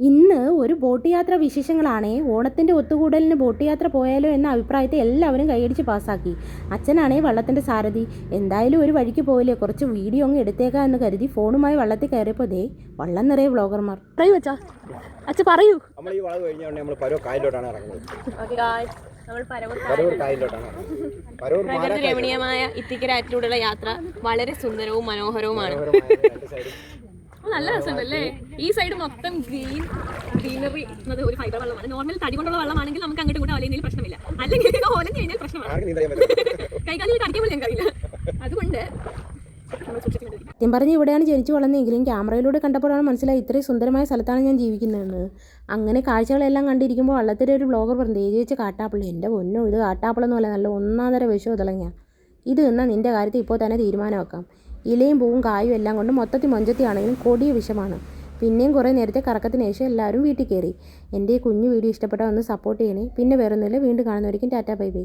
ഇന്ന് ഒരു ബോട്ട് യാത്ര വിശേഷങ്ങളാണേ. ഓണത്തിൻ്റെ ഒത്തുകൂടലിന് ബോട്ട് യാത്ര പോയാലോ എന്ന അഭിപ്രായത്തെ എല്ലാവരും കൈയടിച്ച് പാസ്സാക്കി. അച്ഛനാണേ വള്ളത്തിൻ്റെ സാരഥി. എന്തായാലും ഒരു വഴിക്ക് പോയില്ലേ, കുറച്ച് വീഡിയോ അങ്ങ് എടുത്തേക്കാം എന്ന് കരുതി ഫോണുമായി വള്ളത്തിൽ കയറിയപ്പോൾ ദേ വള്ളം നിറയെ വ്ളോഗർമാർ. പറയൂ അച്ഛാ, അച്ഛ പറയൂ. നമ്മൾ ഈ വളവ് കഴിഞ്ഞാൽ നമ്മൾ പരവൂർ കായലിലോട്ടാണ് ഇറങ്ങുന്നത്. പ്രകൃതി രമണീയമായ ഇത്തിക്കരാറ്റിലൂടെയുള്ള യാത്ര വളരെ സുന്ദരവും മനോഹരവുമാണ്. നല്ല രസമുണ്ടല്ലേ. ഈ സൈഡ് മൊത്തം ഗ്രീനറി എന്നത് ഒരു ഫൈബർ വെള്ളമാണ്. നോർമൽ തടി കൊണ്ടുള്ള വെള്ളമാണെങ്കിൽ നമുക്ക് അങ്ങോട്ടും ഇങ്ങോട്ടും അലയുന്നതിൽ പ്രശ്നമില്ല. അല്ലെങ്കിൽ ഓലം കഴിഞ്ഞാൽ പ്രശ്നമാണ്. കൈകാലിൽ കടിക്കാൻ പോലും ഞങ്ങൾക്കറിയില്ല. അതുകൊണ്ട് സത്യം പറഞ്ഞ് ഇവിടെയാണ് ജനിച്ചു വളർന്നെങ്കിലും ക്യാമറയിലൂടെ കണ്ടപ്പോഴാണ് മനസ്സിലായി ഇത്രയും സുന്ദരമായ സ്ഥലത്താണ് ഞാൻ ജീവിക്കുന്നതെന്ന്. അങ്ങനെ കാഴ്ചകളെല്ലാം കണ്ടിരിക്കുമ്പോൾ വള്ളത്തിലെ ഒരു ബ്ലോഗർ പറഞ്ഞു, ചേച്ചി കാട്ടാപ്പിള. എൻ്റെ പൊന്നോ, ഇത് കാട്ടാപ്പിളൊന്നുമല്ല, നല്ല ഒന്നാന്തര വിഷവും തിളങ്ങിയ ഇത്. എന്നാൽ നിൻ്റെ കാര്യത്തിൽ ഇപ്പോൾ തന്നെ തീരുമാനമാക്കാം. ഇലയും പൂവും കായും എല്ലാം കൊണ്ട് മൊത്തത്തിൽ മൊഞ്ചത്തിയാണെങ്കിലും കൊടിയ വിഷമാണ്. പിന്നെയും കുറേ നേരത്തെ കറക്കത്തിന് ശേഷം എല്ലാവരും വീട്ടിൽ കയറി. എൻ്റെ ഈ കുഞ്ഞു വീഡിയോ ഇഷ്ടപ്പെട്ടാൽ ഒന്ന് സപ്പോർട്ട് ചെയ്യണേ. പിന്നെ വേറൊന്നുമില്ല, വീണ്ടും കാണുന്നവരിക്കും ടാറ്റാ ബൈ ബൈ.